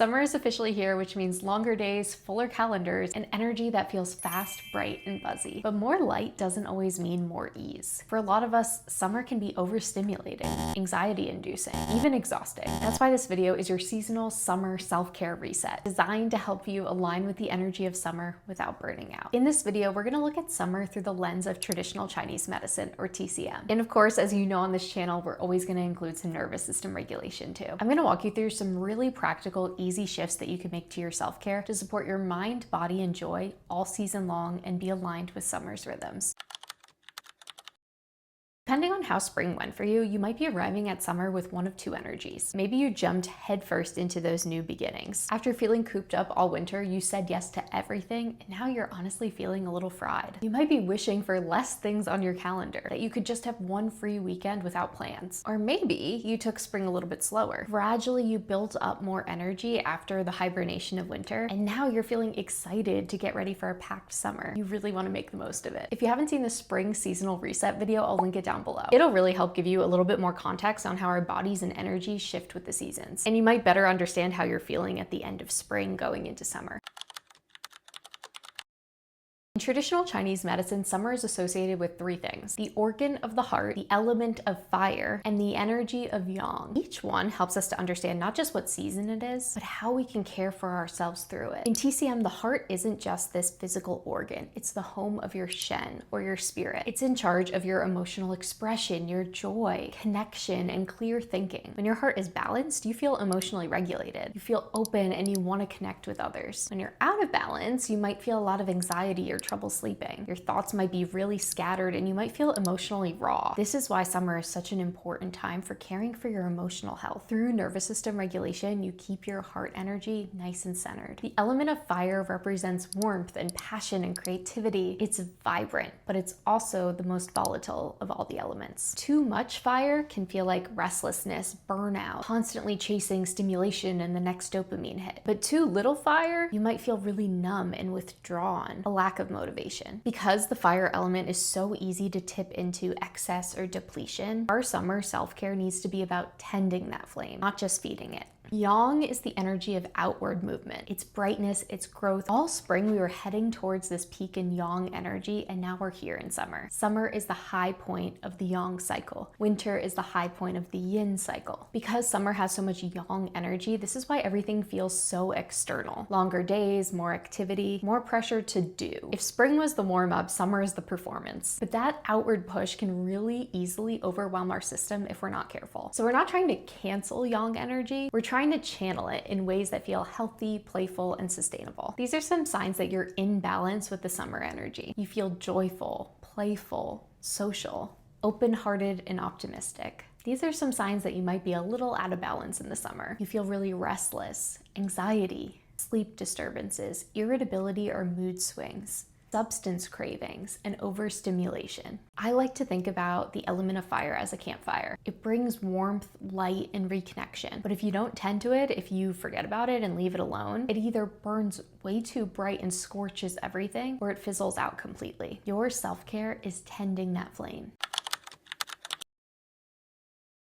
Summer is officially here, which means longer days, fuller calendars, and energy that feels fast, bright, and buzzy. But more light doesn't always mean more ease. For a lot of us, summer can be overstimulating, anxiety-inducing, even exhausting. That's why this video is your seasonal summer self-care reset, designed to help you align with the energy of summer without burning out. In this video, we're gonna look at summer through the lens of traditional Chinese medicine, or TCM. And of course, as you know on this channel, we're always gonna include some nervous system regulation too. I'm gonna walk you through some really practical, easy shifts that you can make to your self-care to support your mind, body, and joy all season long and be aligned with summer's rhythms. Depending on how spring went for you, you might be arriving at summer with one of two energies. Maybe you jumped headfirst into those new beginnings. After feeling cooped up all winter, you said yes to everything, and now you're honestly feeling a little fried. You might be wishing for less things on your calendar, that you could just have one free weekend without plans. Or maybe you took spring a little bit slower. Gradually, you built up more energy after the hibernation of winter, and now you're feeling excited to get ready for a packed summer. You really want to make the most of it. If you haven't seen the spring seasonal reset video, I'll link it down below. It'll really help give you a little bit more context on how our bodies and energies shift with the seasons. And you might better understand how you're feeling at the end of spring going into summer. In traditional Chinese medicine, summer is associated with three things: the organ of the heart, the element of fire, and the energy of yang. Each one helps us to understand not just what season it is, but how we can care for ourselves through it. In TCM, the heart isn't just this physical organ. It's the home of your Shen, or your spirit. It's in charge of your emotional expression, your joy, connection, and clear thinking. When your heart is balanced, you feel emotionally regulated. You feel open and you want to connect with others. When you're out of balance, you might feel a lot of anxiety or trouble sleeping. Your thoughts might be really scattered and you might feel emotionally raw. This is why summer is such an important time for caring for your emotional health. Through nervous system regulation, you keep your heart energy nice and centered. The element of fire represents warmth and passion and creativity. It's vibrant, but it's also the most volatile of all the elements. Too much fire can feel like restlessness, burnout, constantly chasing stimulation and the next dopamine hit. But too little fire, you might feel really numb and withdrawn, a lack of motivation. Because the fire element is so easy to tip into excess or depletion, our summer self-care needs to be about tending that flame, not just feeding it. Yang is the energy of outward movement. It's brightness, it's growth. All spring we were heading towards this peak in yang energy, and now we're here in summer. Summer is the high point of the yang cycle. Winter is the high point of the yin cycle. Because summer has so much yang energy, this is why everything feels so external. Longer days, more activity, more pressure to do. If spring was the warm-up, summer is the performance. But that outward push can really easily overwhelm our system if we're not careful. So we're not trying to cancel yang energy, we're trying to channel it in ways that feel healthy, playful, and sustainable. These are some signs that you're in balance with the summer energy. You feel joyful, playful, social, open-hearted, and optimistic. These are some signs that you might be a little out of balance in the summer. You feel really restless, anxiety, sleep disturbances, irritability or mood swings, substance cravings, and overstimulation. I like to think about the element of fire as a campfire. It brings warmth, light, and reconnection. But if you don't tend to it, if you forget about it and leave it alone, it either burns way too bright and scorches everything, or it fizzles out completely. Your self-care is tending that flame.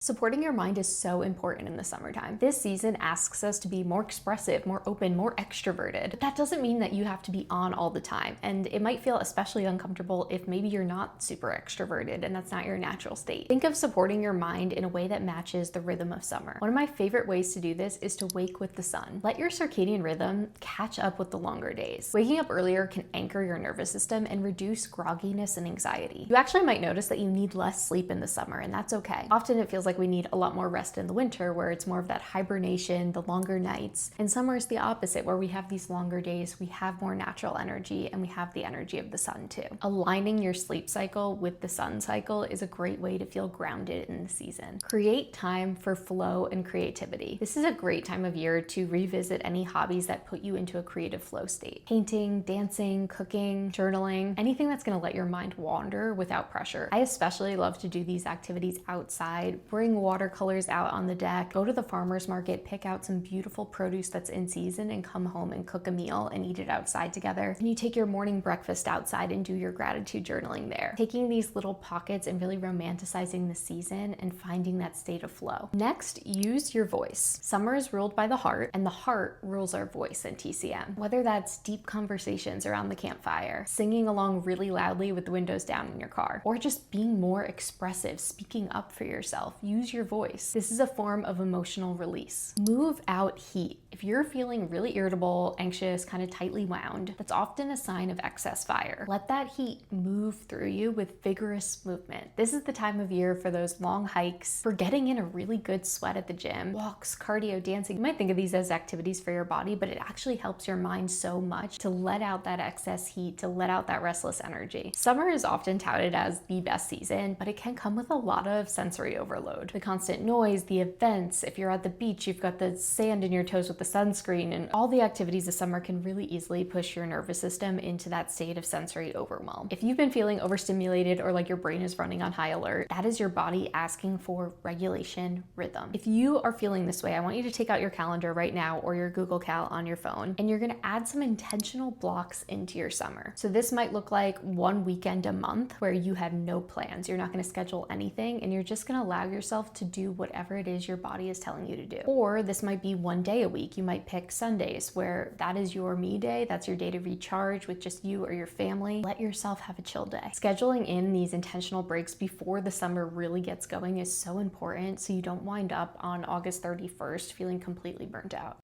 Supporting your mind is so important in the summertime. This season asks us to be more expressive, more open, more extroverted. But that doesn't mean that you have to be on all the time. And it might feel especially uncomfortable if maybe you're not super extroverted and that's not your natural state. Think of supporting your mind in a way that matches the rhythm of summer. One of my favorite ways to do this is to wake with the sun. Let your circadian rhythm catch up with the longer days. Waking up earlier can anchor your nervous system and reduce grogginess and anxiety. You actually might notice that you need less sleep in the summer, and that's okay. Often it feels like we need a lot more rest in the winter, where it's more of that hibernation, the longer nights. And summer is the opposite, where we have these longer days, we have more natural energy, and we have the energy of the sun too. Aligning your sleep cycle with the sun cycle is a great way to feel grounded in the season. Create time for flow and creativity. This is a great time of year to revisit any hobbies that put you into a creative flow state. Painting, dancing, cooking, journaling, anything that's gonna let your mind wander without pressure. I especially love to do these activities outside. bring watercolors out on the deck, go to the farmer's market, pick out some beautiful produce that's in season and come home and cook a meal and eat it outside together. And you take your morning breakfast outside and do your gratitude journaling there. Taking these little pockets and really romanticizing the season and finding that state of flow. Next, use your voice. Summer is ruled by the heart, and the heart rules our voice in TCM. Whether that's deep conversations around the campfire, singing along really loudly with the windows down in your car, or just being more expressive, speaking up for yourself, use your voice. This is a form of emotional release. Move out heat. If you're feeling really irritable, anxious, kind of tightly wound, that's often a sign of excess fire. Let that heat move through you with vigorous movement. This is the time of year for those long hikes, for getting in a really good sweat at the gym, walks, cardio, dancing. You might think of these as activities for your body, but it actually helps your mind so much to let out that excess heat, to let out that restless energy. Summer is often touted as the best season, but it can come with a lot of sensory overload. The constant noise, the events, if you're at the beach, you've got the sand in your toes with the sunscreen, and all the activities of summer can really easily push your nervous system into that state of sensory overwhelm. If you've been feeling overstimulated or like your brain is running on high alert, that is your body asking for regulation, rhythm. If you are feeling this way, I want you to take out your calendar right now or your Google Cal on your phone, and you're gonna add some intentional blocks into your summer. So this might look like one weekend a month where you have no plans. You're not gonna schedule anything, and you're just gonna allow yourself to do whatever it is your body is telling you to do. Or this might be one day a week. You might pick Sundays where that is your me day. That's your day to recharge with just you or your family. Let yourself have a chill day. Scheduling in these intentional breaks before the summer really gets going is so important so you don't wind up on August 31st feeling completely burnt out.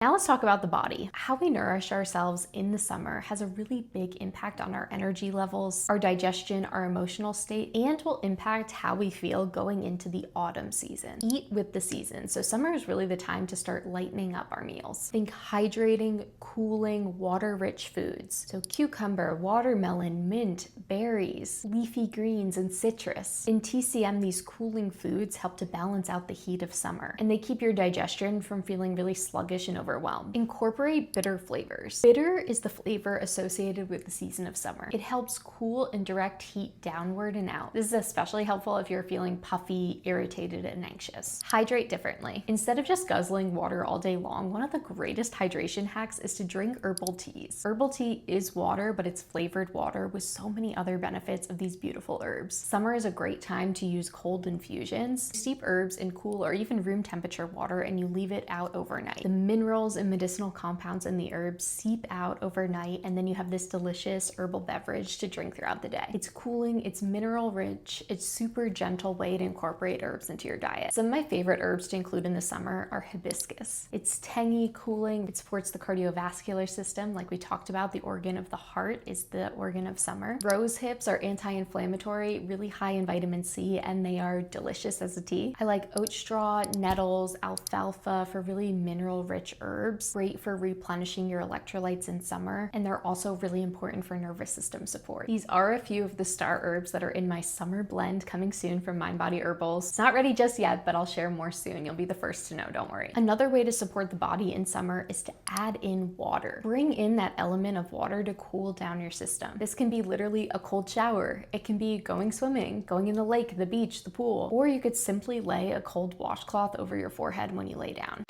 Now let's talk about the body. How we nourish ourselves in the summer has a really big impact on our energy levels, our digestion, our emotional state, and will impact how we feel going into the autumn season. Eat with the season. So summer is really the time to start lightening up our meals. Think hydrating, cooling, water-rich foods. So cucumber, watermelon, mint, berries, leafy greens, and citrus. In TCM, these cooling foods help to balance out the heat of summer, and they keep your digestion from feeling really sluggish and overwhelmed. Incorporate bitter flavors. Bitter is the flavor associated with the season of summer. It helps cool and direct heat downward and out. This is especially helpful if you're feeling puffy, irritated, and anxious. Hydrate differently. Instead of just guzzling water all day long, one of the greatest hydration hacks is to drink herbal teas. Herbal tea is water, but it's flavored water with so many other benefits of these beautiful herbs. Summer is a great time to use cold infusions. Steep herbs in cool or even room temperature water and you leave it out overnight. The minerals and medicinal compounds in the herbs seep out overnight, and then you have this delicious herbal beverage to drink throughout the day. It's cooling, it's mineral rich, it's super gentle way to incorporate herbs into your diet. Some of my favorite herbs to include in the summer are hibiscus. It's tangy, cooling, it supports the cardiovascular system. Like we talked about, the organ of the heart is the organ of summer. Rose hips are anti-inflammatory, really high in vitamin C, and they are delicious as a tea. I like oat straw, nettles, alfalfa for really mineral rich herbs, great for replenishing your electrolytes in summer, and they're also really important for nervous system support. These are a few of the star herbs that are in my summer blend coming soon from Mind Body Herbals. It's not ready just yet, but I'll share more soon. You'll be the first to know, don't worry. Another way to support the body in summer is to add in water. Bring in that element of water to cool down your system. This can be literally a cold shower. It can be going swimming, going in the lake, the beach, the pool, or you could simply lay a cold washcloth over your forehead when you lay down.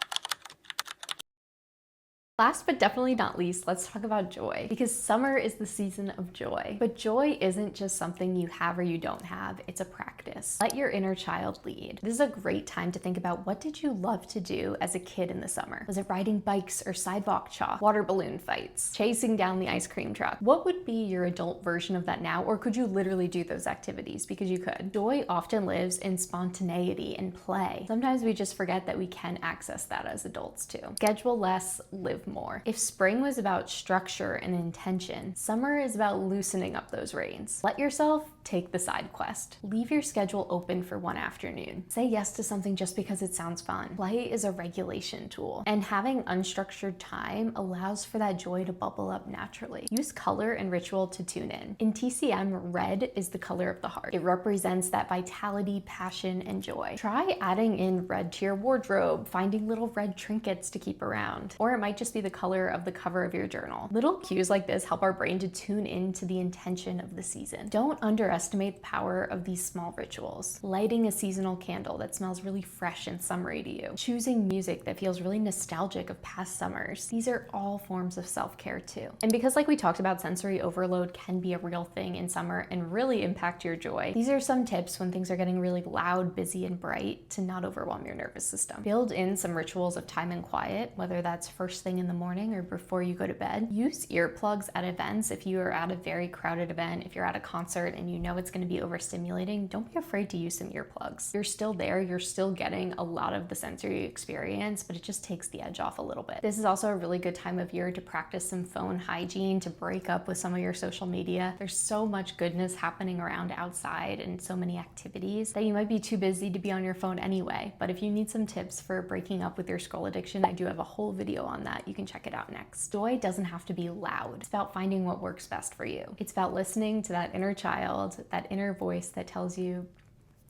Last but definitely not least, let's talk about joy, because summer is the season of joy. But joy isn't just something you have or you don't have, it's a practice. Let your inner child lead. This is a great time to think about, what did you love to do as a kid in the summer? Was it riding bikes or sidewalk chalk, water balloon fights, chasing down the ice cream truck? What would be your adult version of that now, or could you literally do those activities? Because you could. Joy often lives in spontaneity and play. Sometimes we just forget that we can access that as adults too. Schedule less, live more. If spring was about structure and intention, summer is about loosening up those reins. Let yourself take the side quest. Leave your schedule open for one afternoon. Say yes to something just because it sounds fun. Play is a regulation tool, and having unstructured time allows for that joy to bubble up naturally. Use color and ritual to tune in. In TCM, red is the color of the heart. It represents that vitality, passion, and joy. Try adding in red to your wardrobe, finding little red trinkets to keep around. Or it might just be the color of the cover of your journal. Little cues like this help our brain to tune into the intention of the season. Don't underestimate the power of these small rituals. Lighting a seasonal candle that smells really fresh and summery to you. Choosing music that feels really nostalgic of past summers. These are all forms of self-care too. And because, like we talked about, sensory overload can be a real thing in summer and really impact your joy, these are some tips when things are getting really loud, busy, and bright to not overwhelm your nervous system. Build in some rituals of time and quiet, whether that's first thing in the morning or before you go to bed. Use earplugs at events if you are at a very crowded event. If you're at a concert and you know it's going to be overstimulating, don't be afraid to use some earplugs. You're still there, you're still getting a lot of the sensory experience, but it just takes the edge off a little bit. This is also a really good time of year to practice some phone hygiene, to break up with some of your social media. There's so much goodness happening around outside and so many activities that you might be too busy to be on your phone anyway. But if you need some tips for breaking up with your scroll addiction, I do have a whole video on that. You can check it out next. Joy doesn't have to be loud. It's about finding what works best for you. It's about listening to that inner child, that inner voice that tells you,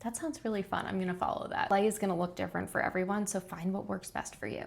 that sounds really fun, I'm gonna follow that. Play is gonna look different for everyone, so find what works best for you.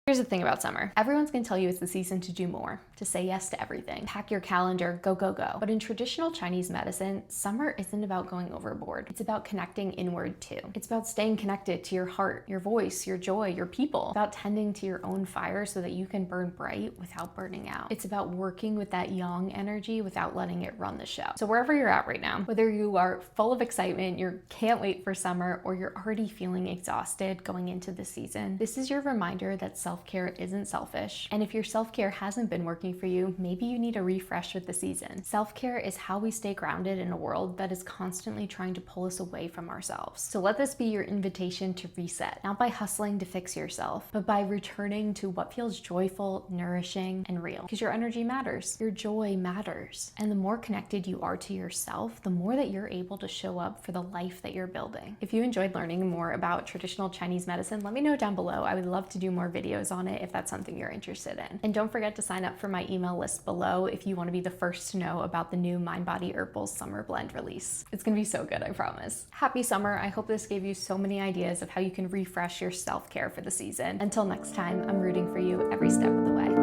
Here's the thing about summer. Everyone's gonna tell you it's the season to do more, to say yes to everything. Pack your calendar, go, go, go. But in traditional Chinese medicine, summer isn't about going overboard. It's about connecting inward too. It's about staying connected to your heart, your voice, your joy, your people. It's about tending to your own fire so that you can burn bright without burning out. It's about working with that yang energy without letting it run the show. So wherever you're at right now, whether you are full of excitement, you can't wait for summer, or you're already feeling exhausted going into the season, this is your reminder that self-care isn't selfish. And if your self-care hasn't been working for you, maybe you need a refresh with the season. Self-care is how we stay grounded in a world that is constantly trying to pull us away from ourselves. So let this be your invitation to reset, not by hustling to fix yourself, but by returning to what feels joyful, nourishing, and real. Because your energy matters, your joy matters. And the more connected you are to yourself, the more that you're able to show up for the life that you're building. If you enjoyed learning more about traditional Chinese medicine, let me know down below. I would love to do more videos on it if that's something you're interested in. And don't forget to sign up for my email list below if you want to be the first to know about the new Mind Body Herbals Summer Blend release. It's gonna be so good, I promise. Happy summer. I hope this gave you so many ideas of how you can refresh your self-care for the season. Until next time, I'm rooting for you every step of the way.